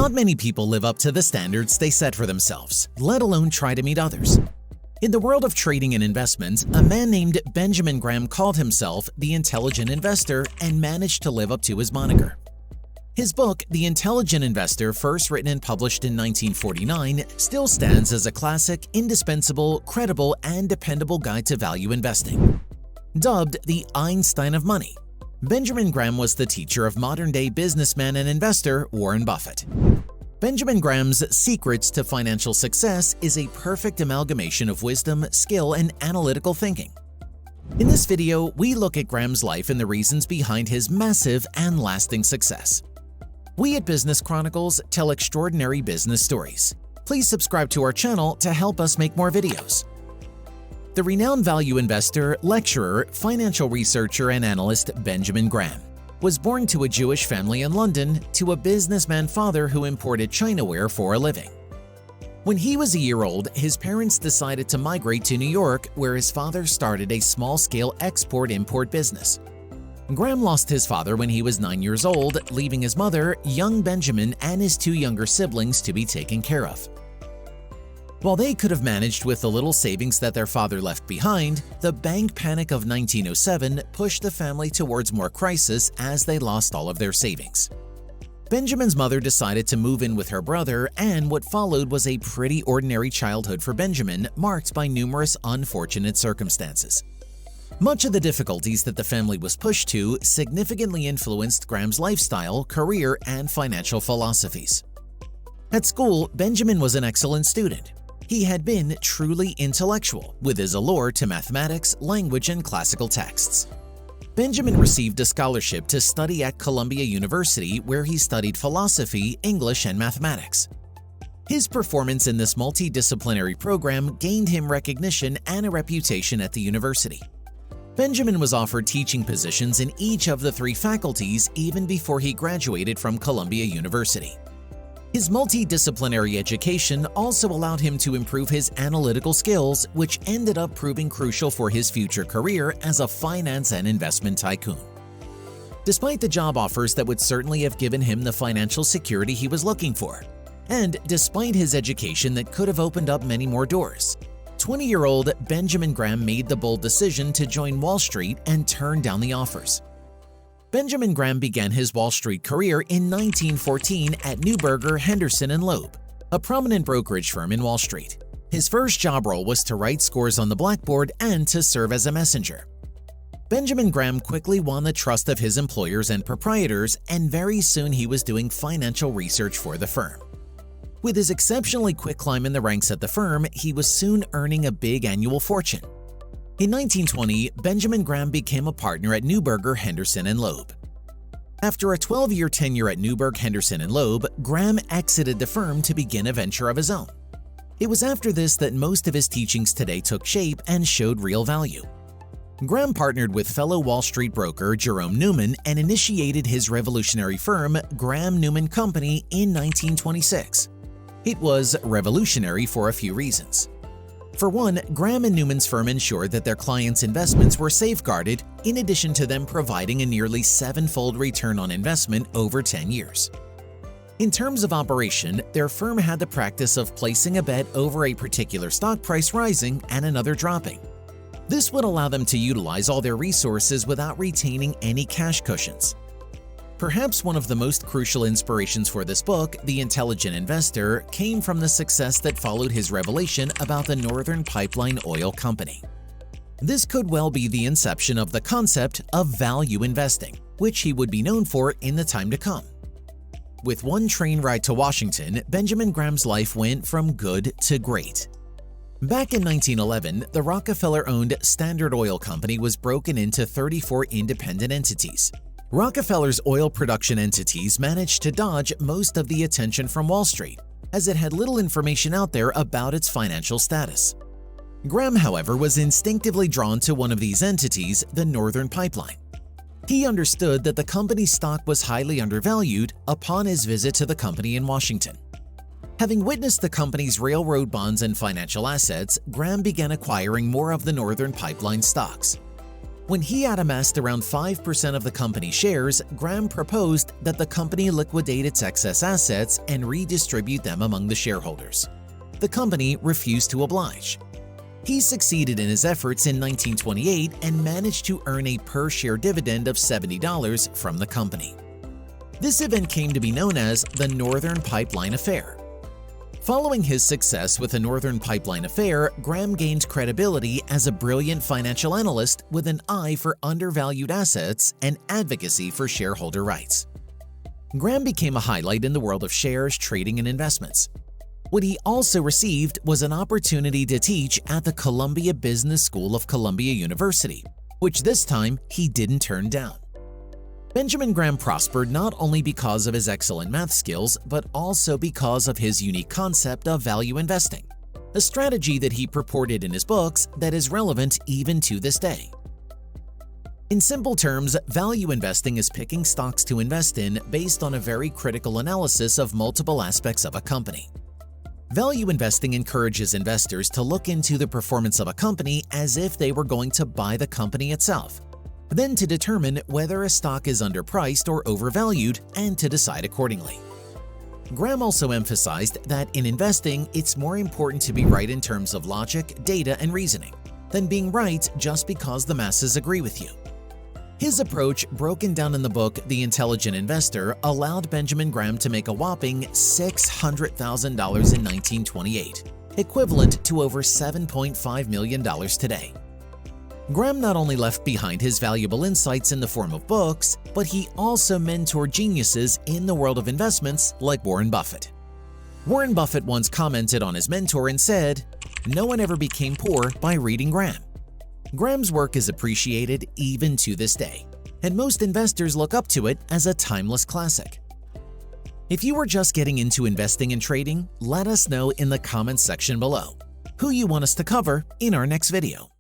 Not many people live up to the standards they set for themselves, let alone try to meet others. In the world of trading and investments, a man named Benjamin Graham called himself the intelligent investor and managed to live up to his moniker. His book, The Intelligent Investor, first written and published in 1949, still stands as a classic, indispensable, credible, and dependable guide to value investing. Dubbed the Einstein of Money, Benjamin Graham was the teacher of modern-day businessman and investor Warren Buffett. Benjamin Graham's secrets to financial success is a perfect amalgamation of wisdom, skill, and analytical thinking. In this video, we look at Graham's life and the reasons behind his massive and lasting success. We at Business Chronicles tell extraordinary business stories. Please subscribe to our channel to help us make more videos. The renowned value investor, lecturer, financial researcher, and analyst Benjamin Graham was born to a Jewish family in London to a businessman father who imported Chinaware for a living. When he was a year old, his parents decided to migrate to New York, where his father started a small-scale export-import business. Graham lost his father when he was 9 years old, leaving his mother, young Benjamin, and his two younger siblings to be taken care of. While they could have managed with the little savings that their father left behind, the bank panic of 1907 pushed the family towards more crisis as they lost all of their savings. Benjamin's mother decided to move in with her brother, and what followed was a pretty ordinary childhood for Benjamin, marked by numerous unfortunate circumstances. Much of the difficulties that the family was pushed to significantly influenced Graham's lifestyle, career, and financial philosophies. At school, Benjamin was an excellent student. He had been truly intellectual, with his allure to mathematics, language, and classical texts. Benjamin received a scholarship to study at Columbia University, where he studied philosophy, English, and mathematics. His performance in this multidisciplinary program gained him recognition and a reputation at the university. Benjamin was offered teaching positions in each of the three faculties even before he graduated from Columbia University. His multidisciplinary education also allowed him to improve his analytical skills, which ended up proving crucial for his future career as a finance and investment tycoon. Despite the job offers that would certainly have given him the financial security he was looking for, and despite his education that could have opened up many more doors, 20-year-old Benjamin Graham made the bold decision to join Wall Street and turn down the offers. Benjamin Graham began his Wall Street career in 1914 at Neuberger, Henderson & Loeb, a prominent brokerage firm in Wall Street. His first job role was to write scores on the blackboard and to serve as a messenger. Benjamin Graham quickly won the trust of his employers and proprietors, and very soon he was doing financial research for the firm. With his exceptionally quick climb in the ranks at the firm, he was soon earning a big annual fortune. In 1920, Benjamin Graham became a partner at Neuberger, Henderson & Loeb. After a 12-year tenure at Neuberger, Henderson & Loeb, Graham exited the firm to begin a venture of his own. It was after this that most of his teachings today took shape and showed real value. Graham partnered with fellow Wall Street broker Jerome Newman and initiated his revolutionary firm, Graham-Newman Company, in 1926. It was revolutionary for a few reasons. For one, Graham and Newman's firm ensured that their clients' investments were safeguarded, in addition to them providing a nearly seven-fold return on investment over 10 years. In terms of operation, their firm had the practice of placing a bet over a particular stock price rising and another dropping. This would allow them to utilize all their resources without retaining any cash cushions. Perhaps one of the most crucial inspirations for this book, The Intelligent Investor, came from the success that followed his revelation about the Northern Pipeline Oil Company. This could well be the inception of the concept of value investing, which he would be known for in the time to come. With one train ride to Washington, Benjamin Graham's life went from good to great. Back in 1911, the Rockefeller-owned Standard Oil Company was broken into 34 independent entities. Rockefeller's oil production entities managed to dodge most of the attention from Wall Street, as it had little information out there about its financial status. Graham, however, was instinctively drawn to one of these entities, the Northern Pipeline. He understood that the company's stock was highly undervalued upon his visit to the company in Washington. Having witnessed the company's railroad bonds and financial assets, Graham began acquiring more of the Northern Pipeline stocks. When he had amassed around 5% of the company's shares, Graham proposed that the company liquidate its excess assets and redistribute them among the shareholders. The company refused to oblige. He succeeded in his efforts in 1928 and managed to earn a per-share dividend of $70 from the company. This event came to be known as the Northern Pipeline Affair. Following his success with the Northern Pipeline Affair, Graham gained credibility as a brilliant financial analyst with an eye for undervalued assets and advocacy for shareholder rights. Graham became a highlight in the world of shares, trading, and investments. What he also received was an opportunity to teach at the Columbia Business School of Columbia University, which this time he didn't turn down. Benjamin Graham prospered not only because of his excellent math skills, but also because of his unique concept of value investing, a strategy that he purported in his books that is relevant even to this day. In simple terms, value investing is picking stocks to invest in based on a very critical analysis of multiple aspects of a company. Value investing encourages investors to look into the performance of a company as if they were going to buy the company itself, then to determine whether a stock is underpriced or overvalued and to decide accordingly. Graham also emphasized that in investing, it's more important to be right in terms of logic, data, and reasoning than being right just because the masses agree with you. His approach, broken down in the book The Intelligent Investor, allowed Benjamin Graham to make a whopping $600,000 in 1928, equivalent to over $7.5 million today. Graham not only left behind his valuable insights in the form of books, but he also mentored geniuses in the world of investments like Warren Buffett. Warren Buffett once commented on his mentor and said, "No one ever became poor by reading Graham." Graham's work is appreciated even to this day, and most investors look up to it as a timeless classic. If you are just getting into investing and trading, let us know in the comments section below who you want us to cover in our next video.